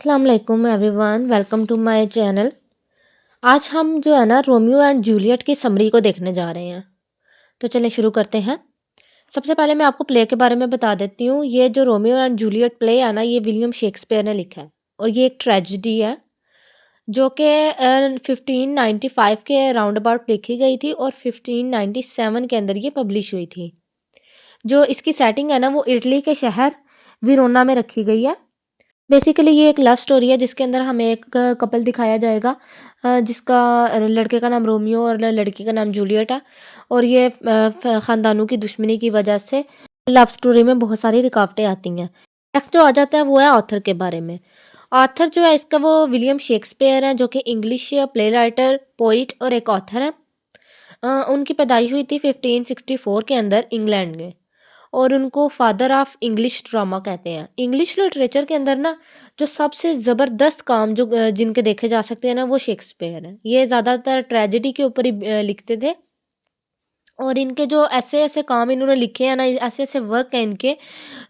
अस्सलाम वालेकुम everyone, welcome to my channel. आज हम जो है ना रोमियो एंड जूलियट की समरी को देखने जा रहे हैं। तो चलिए शुरू करते हैं। सबसे पहले मैं आपको प्ले के बारे में बता देती हूँ। ये जो रोमियो एंड जूलियट प्ले है ना, ये विलियम शेक्सपियर ने लिखा है और ये एक ट्रेजेडी है जो कि 1595 के राउंड अबाउट लिखी गई थी और 1597 के अंदर ये पब्लिश हुई थी। जो इसकी सेटिंग है ना, वो इटली के शहर विरोना में रखी गई है। बेसिकली ये एक लव स्टोरी है जिसके अंदर हमें एक कपल दिखाया जाएगा, जिसका लड़के का नाम रोमियो और लड़की का नाम जूलियट है। और ये ख़ानदानों की दुश्मनी की वजह से लव स्टोरी में बहुत सारी रुकावटें आती हैं। नेक्स्ट जो आ जाता है वो है ऑथर के बारे में। ऑथर जो है इसका वो विलियम शेक्सपियर है, जो कि इंग्लिश प्ले राइटर, पोइट और एक ऑथर है। उनकी पैदाइश हुई थी 1564 के अंदर इंग्लैंड में और उनको फादर ऑफ इंग्लिश ड्रामा कहते हैं। इंग्लिश लिटरेचर के अंदर ना जो सबसे ज़बरदस्त काम जो जिनके देखे जा सकते हैं ना, वो शेक्सपियर हैं। ये ज़्यादातर ट्रेजेडी के ऊपर ही लिखते थे और इनके जो ऐसे-ऐसे काम इन्होंने लिखे हैं ना, ऐसे-ऐसे वर्क हैं इनके,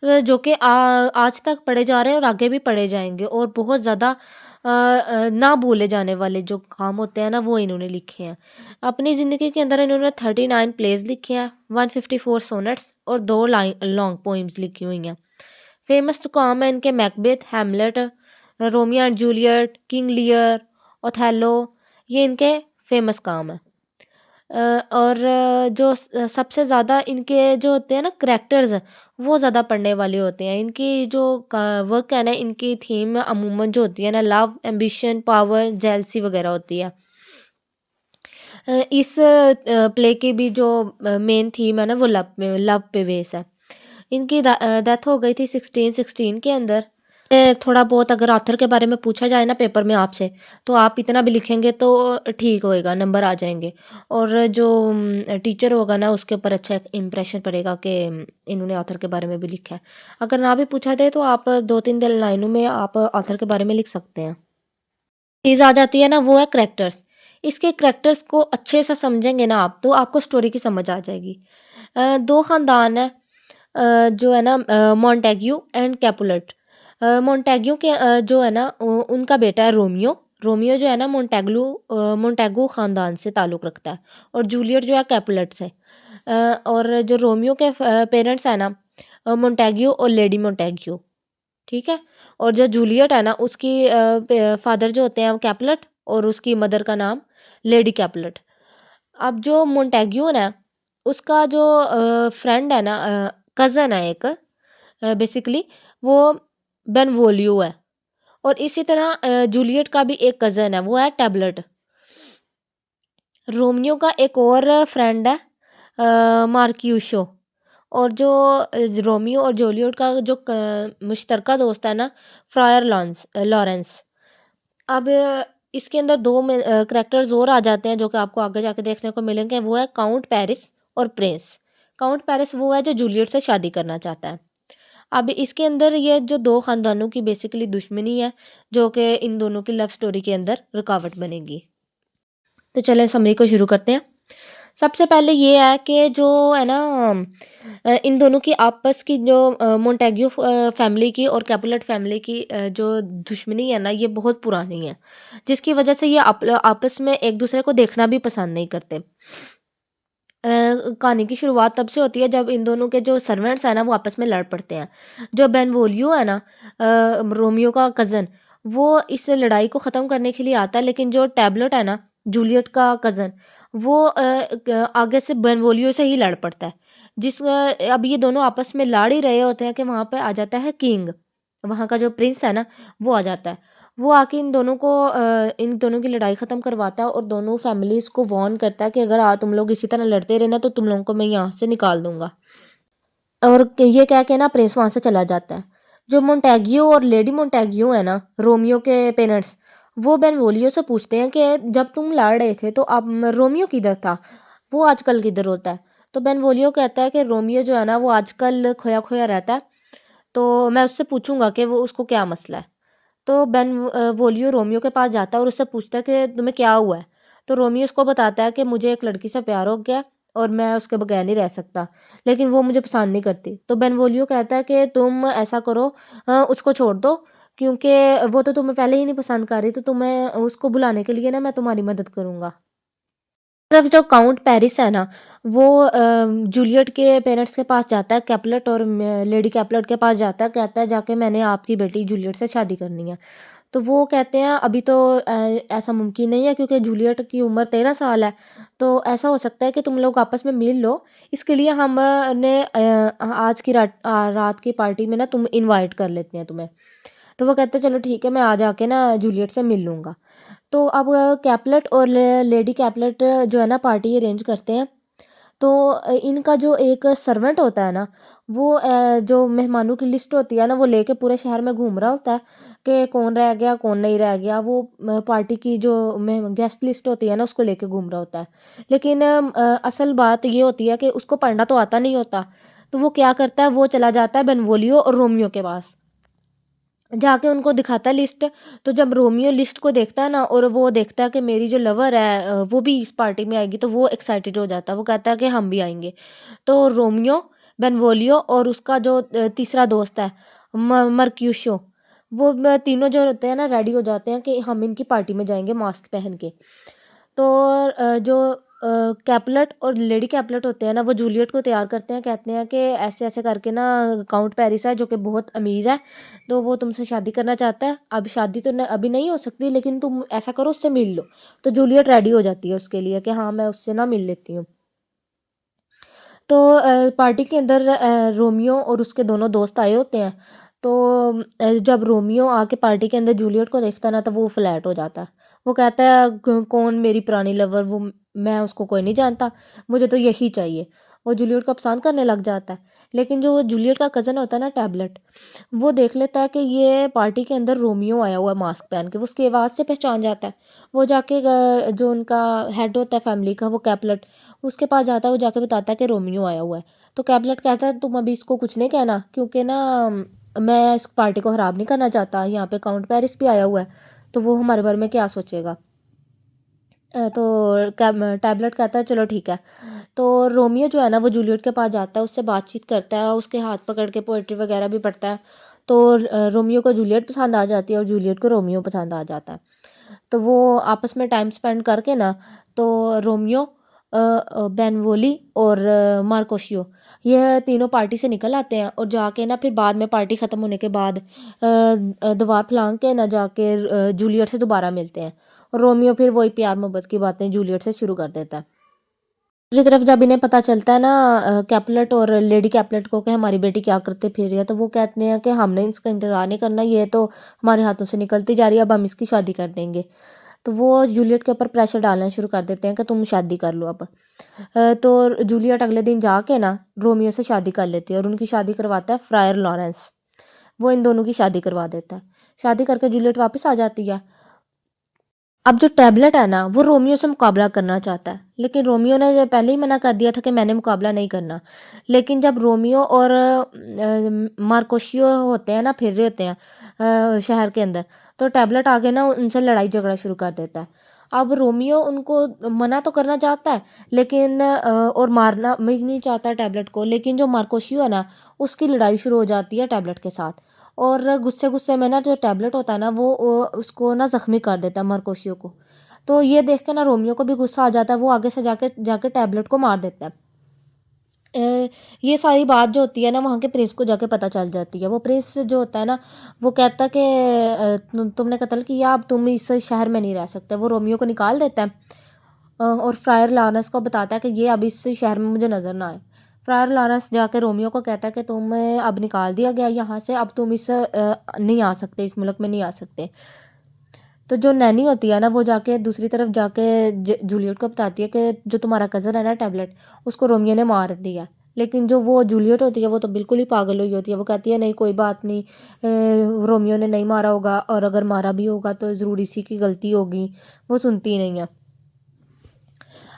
जो कि आज तक पढ़े जा रहे हैं और आगे भी पढ़े जाएँगे और बहुत ज़्यादा ना भूले जाने वाले जो काम होते हैं ना, वो इन्होंने लिखे हैं। अपनी ज़िंदगी के अंदर इन्होंने 39 प्लेज़ लिखे हैं, 154 सोनेट्स और 2 लॉन्ग पोएम्स लिखी हुई हैं। फेमस जो काम है इनके Macbeth, Hamlet, Romeo and Juliet, King Lear, Othello, ये इनके फेमस काम हैं। और जो सबसे ज़्यादा इनके जो होते हैं ना करैक्टर्स, वो ज़्यादा पढ़ने वाले होते हैं। इनकी जो वर्क है ना, इनकी थीम अमूमन जो होती है ना, लव, एम्बिशन, पावर, जेलसी वगैरह होती है। इस प्ले की भी जो मेन थीम है ना, वो लव पे बेस है। इनकी डेथ हो गई थी 1616 के अंदर। थोड़ा बहुत अगर ऑथर के बारे में पूछा जाए ना पेपर में आपसे, तो आप इतना भी लिखेंगे तो ठीक होएगा, नंबर आ जाएँगे। और जो टीचर होगा ना, उसके ऊपर अच्छा एक इम्प्रेशन पड़ेगा कि इन्होंने ऑथर के बारे में भी लिखा है। अगर ना भी पूछा जाए तो आप 2-3 लाइनों में आप ऑथर के बारे में लिख सकते हैं। चीज़ आ जाती है ना, वो है करैक्टर्स। इसके करैक्टर्स को अच्छे से समझेंगे ना आप, तो आपको स्टोरी की समझ आ जाएगी। 2 ख़ानदान हैं, जो है ना, मोंटेग्यू एंड कैपुलेट। मोंटेग्यू के जो है ना, उनका बेटा है रोमियो। रोमियो जो है ना, मोंटेगू ख़ानदान से ताल्लुक़ रखता है और जूलियट जो है कैपुलेट से। और जो रोमियो के पेरेंट्स हैं ना, मोंटेग्यू और लेडी मोंटेग्यू, ठीक है? और जो जूलियट है ना, उसकी फादर जो होते हैं वो कैपुलेट और उसकी मदर का नाम लेडी कैपुलेट। अब जो मोंटेग्यू है ना, उसका जो फ्रेंड है ना, कज़न है एक, बेसिकली वो बेनवोलियो है। और इसी तरह जूलियट का भी एक कज़न है, वो है टैबलेट। रोमियो का एक और फ्रेंड है, मार्क्यूशो। और जो रोमियो और जूलियट का जो मुश्तरका दोस्त है ना, फ्रायर लॉरेंस। अब इसके अंदर 2 में करैक्टर्स और आ जाते हैं जो कि आपको आगे जाके देखने को मिलेंगे, वो है काउंट पेरिस और प्रिंस। काउंट पेरिस वो है जो जूलियट से शादी करना चाहता है। अब इसके अंदर ये जो 2 ख़ानदानों की बेसिकली दुश्मनी है, जो कि इन दोनों की लव स्टोरी के अंदर रुकावट बनेगी। तो चलें समरी को शुरू करते हैं। सबसे पहले ये है कि जो है ना, इन दोनों की आपस की जो मोंटेग्यू फैमिली की और कैपुलेट फैमिली की जो दुश्मनी है ना, ये बहुत पुरानी है, जिसकी वजह से ये आपस में एक दूसरे को देखना भी पसंद नहीं करते। कहानी की शुरुआत तब से होती है जब इन दोनों के जो सर्वेंट्स हैं ना, वो आपस में लड़ पड़ते हैं। जो बेनवोलियो है ना, रोमियो का कज़न, वो इस लड़ाई को ख़त्म करने के लिए आता है, लेकिन जो टैबलेट है ना, जूलियट का कज़न, वो आगे से बेनवोलियो से ही लड़ पड़ता है। अब ये दोनों आपस में लड़ ही रहे होते हैं कि वहाँ पे आ जाता है किंग, वहाँ का जो प्रिंस है ना, वो आ जाता है। वो आके इन दोनों की लड़ाई ख़त्म करवाता है और दोनों फैमिलीज़ को वार्न करता है कि अगर तुम लोग इसी तरह लड़ते रहे ना, तो तुम लोगों को मैं यहाँ से निकाल दूँगा। और ये कह के ना प्रिंस वहाँ से चला जाता है। जो मोंटेग्यू और लेडी मोंटेग्यू है ना, रोमियो के पेरेंट्स, वो बेनवोलियो से पूछते हैं कि जब तुम लड़ रहे थे तो अब रोमियो किधर था? वो आजकल किधर होता है? तो बेनवोलियो कहता है कि रोमियो जो है ना, वो आजकल खोया-खोया रहता है, तो मैं उससे पूछूँगा कि वो उसको क्या मसला है। तो वोलियो रोमियो के पास जाता है और उससे पूछता है कि तुम्हें क्या हुआ है? तो रोमियो उसको बताता है कि मुझे एक लड़की से प्यार हो गया और मैं उसके बगैर नहीं रह सकता, लेकिन वो मुझे पसंद नहीं करती। तो बेनवोलियो कहता है कि तुम ऐसा करो, उसको छोड़ दो, क्योंकि वो तो तुम्हें पहले ही नहीं पसंद कर रही, तो तुम्हें उसको बुलाने के लिए ना मैं तुम्हारी मदद करूँगा। तरफ जो काउंट पेरिस है ना, वो जूलियट के पेरेंट्स के पास जाता है, कैपुलेट और लेडी कैपुलेट के पास जाता है, कहता है जाके मैंने आपकी बेटी जूलियट से शादी करनी है। तो वो कहते हैं अभी तो ऐसा मुमकिन नहीं है, क्योंकि जूलियट की उम्र 13 साल है। तो ऐसा हो सकता है कि तुम लोग आपस में मिल लो, इसके लिए हम ने आज की रात की पार्टी में ना तुम इनवाइट कर लेते हैं तुम्हें। तो वो कहते हैं चलो ठीक है, मैं आ जाके ना जूलियट से मिल लूँगा। तो अब कैपुलेट और लेडी कैपुलेट जो है ना पार्टी अरेंज करते हैं। तो इनका जो एक सर्वेंट होता है ना, वो जो मेहमानों की लिस्ट होती है ना, वो लेके पूरे शहर में घूम रहा होता है कि कौन रह गया कौन नहीं रह गया। वो पार्टी की जो गेस्ट लिस्ट होती है ना, उसको लेके घूम रहा होता है। लेकिन असल बात ये होती है कि उसको पढ़ना तो आता नहीं होता। तो वो क्या करता है, वो चला जाता है बेनवोलियो और रोमियो के पास, जाके उनको दिखाता है लिस्ट। तो जब रोमियो लिस्ट को देखता है ना, और वो देखता है कि मेरी जो लवर है वो भी इस पार्टी में आएगी, तो वो एक्साइटेड हो जाता है, वो कहता है कि हम भी आएंगे। तो रोमियो, बेनवोलियो और उसका जो तीसरा दोस्त है मर्क्यूशो, वो तीनों जो होते हैं ना रेडी हो जाते हैं कि हम इनकी पार्टी में जाएंगे मास्क पहन के। तो जो कैपुलेट और लेडी कैपुलेट होते हैं ना, वो जूलियट को तैयार करते हैं, कहते हैं कि ऐसे ऐसे करके ना काउंट पेरिस है जो कि बहुत अमीर है, तो वो तुमसे शादी करना चाहता है। अब शादी तो अभी नहीं हो सकती, लेकिन तुम ऐसा करो उससे मिल लो। तो जूलियट रेडी हो जाती है उसके लिए कि हाँ मैं उससे ना मिल लेती हूँ। तो पार्टी के अंदर रोमियो और उसके दोनों दोस्त आए होते हैं। तो जब रोमियो आके पार्टी के अंदर जूलियट को देखता है ना, तो वो फ्लैट हो जाता है। वो कहता है कौन मेरी पुरानी लवर, वो मैं उसको कोई नहीं जानता, मुझे तो यही चाहिए। वो जूलियट को पसंद करने लग जाता है। लेकिन जो जूलियट का कज़न होता है ना टैबलेट, वो देख लेता है कि ये पार्टी के अंदर रोमियो आया हुआ है मास्क पहन के, वो उसकी आवाज़ से पहचान जाता है। वो जाके जो उनका हेड होता है फैमिली का, वो कैपुलेट, उसके पास जाता है। वो जाके बताता है कि रोमियो आया हुआ है। तो कैपुलेट कहता है तुम अभी इसको कुछ नहीं कहना, क्योंकि ना मैं इस पार्टी को ख़राब नहीं करना चाहता, यहाँ पे काउंट पेरिस भी आया हुआ है, तो वो हमारे बारे में क्या सोचेगा। तो टैबलेट कहता है चलो ठीक है। तो रोमियो जो है ना, वो जूलियट के पास जाता है, उससे बातचीत करता है, उसके हाथ पकड़ के पोइट्री वगैरह भी पढ़ता है। तो रोमियो को जूलियट पसंद आ जाती है और जूलियट को रोमियो पसंद आ जाता है। तो वो आपस में टाइम स्पेंड करके ना, तो रोमियो, बेनवोली और मार्कोशियो, ये तीनों पार्टी से निकल आते हैं, और जाके ना फिर बाद में पार्टी ख़त्म होने के बाद दीवार फलांग के ना जाके जूलियट से दोबारा मिलते हैं। और रोमियो फिर वही प्यार मोहब्बत की बातें जूलियट से शुरू कर देता है। दूसरी तरफ जब इन्हें पता चलता है ना कैपुलेट और लेडी कैपुलेट को कि हमारी बेटी क्या करते फिर रही है, तो वो कहते हैं कि हमने इसका इंतज़ार नहीं करना, ये तो हमारे हाथों से निकलती जा रही है, अब हम इसकी शादी कर देंगे। तो वो जूलियट के ऊपर प्रेशर डालना शुरू कर देते हैं कि तुम शादी कर लो अब। तो जूलियट अगले दिन जाके ना रोमियो से शादी कर लेती है, और उनकी शादी करवाता है फ्रायर लॉरेंस। वो इन दोनों की शादी करवा देता है। शादी करके जूलियट वापस आ जाती है। अब जो टैबलेट है ना, वो रोमियो से मुकाबला करना चाहता है, लेकिन रोमियो ने ये पहले ही मना कर दिया था कि मैंने मुकाबला नहीं करना। लेकिन जब रोमियो और मार्कोशियो होते हैं ना, फिर रहे होते हैं शहर के अंदर, तो टैबलेट आगे ना उनसे लड़ाई झगड़ा शुरू कर देता है। अब रोमियो उनको मना तो करना चाहता है, लेकिन और मारना भी नहीं चाहता टैबलेट को, लेकिन जो मार्कोशियो है ना, उसकी लड़ाई शुरू हो जाती है टैबलेट के साथ। और गुस्से गुस्से में ना जो टैबलेट होता है ना, वो उसको ना ज़ख्मी कर देता है मर्कोशियो को। तो ये देख के ना रोमियो को भी गुस्सा आ जाता है, वो आगे से जाके जाके टैबलेट को मार देता है। ये सारी बात जो होती है ना, वहाँ के प्रिंस को जाके पता चल जाती है। वो प्रिंस जो होता है ना, वो कहता है कि तुमने कत्ल किया, अब तुम इस शहर में नहीं रह सकते। वो रोमियो को निकाल देता है, और फ्रायर लॉरेंस को बताता है कि ये अब इस शहर में मुझे नज़र ना आए। फ्रायर लॉरेंस जाके रोमियो को कहता है कि तुम्हें अब निकाल दिया गया यहाँ से, अब तुम इस नहीं आ सकते, इस मुल्क में नहीं आ सकते। तो जो नैनी होती है ना, वो जाके दूसरी तरफ जाके जूलियट को बताती है कि जो तुम्हारा कज़न है ना टैबलेट, उसको रोमियो ने मार दिया। लेकिन जो वो जूलियट होती है, वो तो बिल्कुल ही पागल हुई होती है। वो कहती है नहीं कोई बात नहीं, रोमियो ने नहीं मारा होगा, और अगर मारा भी होगा तो ज़रूर इसी की गलती होगी। वो सुनती नहीं है।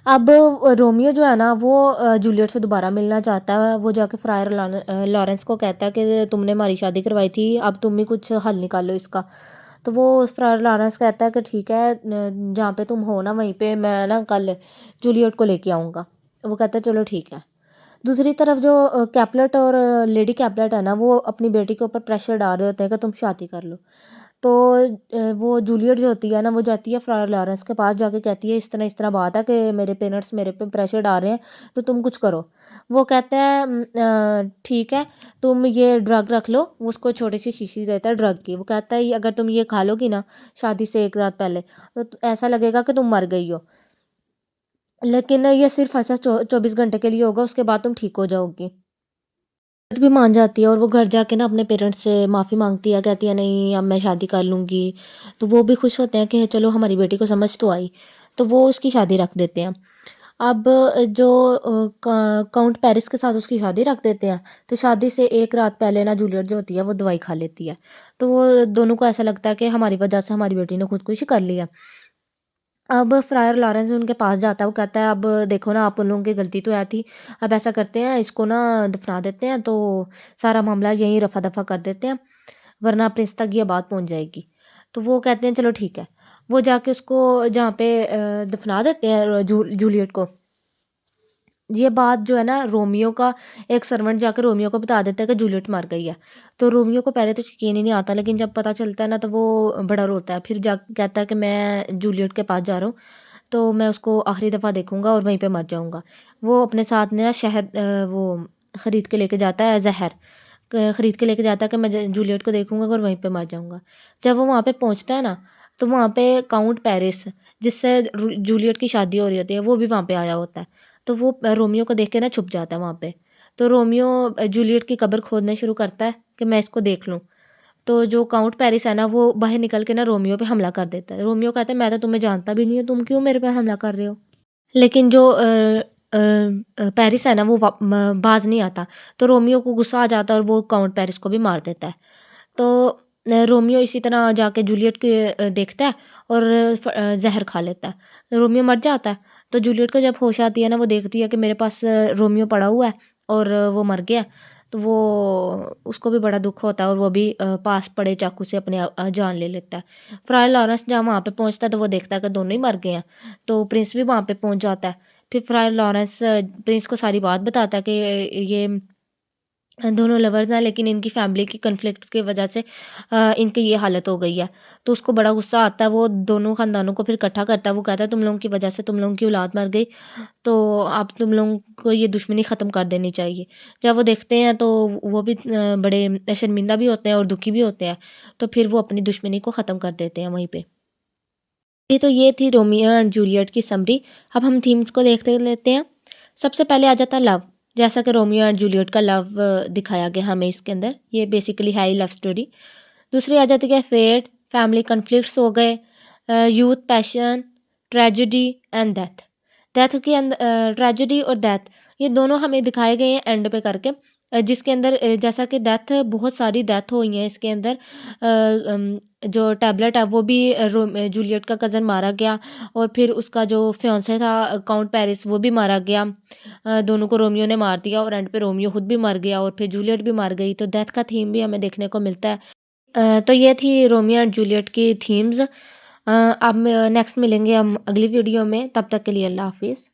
अब रोमियो जो है ना, वो जूलियट से दोबारा मिलना चाहता है। वो जाके फ्रायर लॉरेंस को कहता है कि तुमने हमारी शादी करवाई थी, अब तुम ही कुछ हल निकालो इसका। तो वो फ्रायर लॉरेंस कहता है कि ठीक है, जहाँ पे तुम हो ना वहीं पे मैं ना कल जूलियट को लेके आऊँगा। वो कहता है चलो ठीक है। दूसरी तरफ जो कैपुलेट और लेडी कैपुलेट है ना, वो अपनी बेटी के ऊपर प्रेशर डाल रहे होते हैं कि तुम शादी कर लो। तो वो जूलियट जो होती है ना, वो जाती है फ्रायर लॉरेंस के पास, जाके कहती है इस तरह बात है कि मेरे पेरेंट्स मेरे पे प्रेशर डाल रहे हैं, तो तुम कुछ करो। वो कहते हैं ठीक है, तुम ये ड्रग रख लो। वो उसको छोटी सी शीशी देता है ड्रग की। वो कहता है अगर तुम ये खा लोगी ना शादी से एक रात पहले, तो ऐसा लगेगा कि तुम मर गई हो, लेकिन ये सिर्फ ऐसा 24 घंटे के लिए होगा, उसके बाद तुम ठीक हो जाओगी। भी मान जाती है और वो घर जाके ना अपने पेरेंट्स से माफ़ी माँगती है, कहती है नहीं अब मैं शादी कर लूँगी। तो वो भी खुश होते हैं कि चलो हमारी बेटी को समझ तो आई, तो वो उसकी शादी रख देते हैं। अब जो काउंट पेरिस के साथ उसकी शादी रख देते हैं, तो शादी से एक रात पहले ना जूलियट जो होती है वो दवाई खा लेती है। तो वो दोनों को ऐसा लगता है कि हमारी वजह से हमारी बेटी ने खुदकुशी कर ली है। अब फ्रायर लॉरेंस उनके पास जाता है, वो कहता है अब देखो ना आप उन लोगों की गलती तो है थी, अब ऐसा करते हैं इसको ना दफना देते हैं, तो सारा मामला यहीं रफा दफा कर देते हैं, वरना प्रिंस तक ये बात पहुंच जाएगी। तो वो कहते हैं चलो ठीक है। वो जाके उसको जहाँ पे दफना देते हैं जूलियट को। ये बात जो है ना रोमियो का एक सर्वेंट जाकर रोमियो को बता देता है कि जूलियट मर गई है। तो रोमियो को पहले तो यकीन ही नहीं आता, लेकिन जब पता चलता है ना तो वो बड़ा रोता है। फिर जा कहता है कि मैं जूलियट के पास जा रहा हूँ, तो मैं उसको आखिरी दफ़ा देखूँगा और वहीं पे मर जाऊँगा। वो अपने साथ में ना शहद वो ख़रीद के लेके जाता है, ज़हर ख़रीद के लेके जाता है कि मैं जूलियट को देखूँगा और वहीं पे मर जाऊँगा। जब वो वहाँ पे पहुँचता है ना, तो वहाँ पे काउंट पेरिस, जिससे जूलियट की शादी हो रही होती है, वो भी वहाँ पे आया होता है। तो वो रोमियो को देख के ना छुप जाता है वहाँ पे। तो रोमियो जूलियट की कब्र खोदना शुरू करता है कि मैं इसको देख लूँ। तो जो काउंट पेरिस है ना, वो बाहर निकल के ना रोमियो पे हमला कर देता है। रोमियो कहता है मैं तो तुम्हें जानता भी नहीं हूँ, तुम क्यों मेरे पे हमला कर रहे हो? लेकिन जो पेरिस है ना, वो बाज नहीं आता। तो रोमियो को गुस्सा आ जाता है और वो काउंट पेरिस को भी मार देता है। तो रोमियो इसी तरह जाके जूलियट के देखता है और ज़हर खा लेता है। रोमियो मर जाता है। तो जूलियट को जब होश आती है ना, वो देखती है कि मेरे पास रोमियो पड़ा हुआ है और वो मर गया। तो वो उसको भी बड़ा दुःख होता है और वो भी पास पड़े चाकू से अपने जान ले लेता है। फ्रायर लॉरेंस जब वहाँ पे पहुँचता है तो वो देखता है कि दोनों ही मर गए हैं। तो प्रिंस भी वहाँ पे पहुँच जाता है। फिर फ्रायर लॉरेंस प्रिंस को सारी बात बताता है कि ये दोनों लवर्स हैं, लेकिन इनकी फैमिली की कॉन्फ्लिक्ट्स की वजह से इनकी ये हालत हो गई है। तो उसको बड़ा गुस्सा आता है, वो दोनों ख़ानदानों को फिर इकट्ठा करता है। वो कहता है तुम लोगों की वजह से तुम लोगों की औलाद मर गई, तो अब तुम लोगों को ये दुश्मनी ख़त्म कर देनी चाहिए। जब वो देखते हैं तो वो भी बड़े शर्मिंदा भी होते हैं और दुखी भी होते हैं। तो फिर वो अपनी दुश्मनी को ख़त्म कर देते हैं वहीं पे। ये थी रोमियो एंड जूलियट की समरी। अब हम थीम्स को देखते लेते हैं। सबसे पहले आ जाता है लव। जैसा कि रोमियो एंड जूलियट का लव दिखाया गया हमें इसके अंदर, ये बेसिकली है ही लव स्टोरी। दूसरी आ जाती है फेट, फैमिली कन्फ्लिक्ट्स हो गए, youth passion, tragedy and death. Death के अंदर ट्रेजेडी और डेथ, ये दोनों हमें दिखाए गए हैं एंड पे करके। जिसके अंदर जैसा कि डेथ, बहुत सारी डेथ हुई हैं इसके अंदर। जो टैबलेट है वो भी जूलियट का कज़न मारा गया, और फिर उसका जो फियांसे था काउंट पेरिस, वो भी मारा गया। दोनों को रोमियो ने मार दिया और एंड पे रोमियो खुद भी मर गया और फिर जूलियट भी मर गई। तो डेथ का थीम भी हमें देखने को मिलता है। तो ये थी रोमियो एंड जूलियट की थीम्स। अब नेक्स्ट मिलेंगे हम अगली वीडियो में, तब तक के लिए अल्लाह हाफिज़।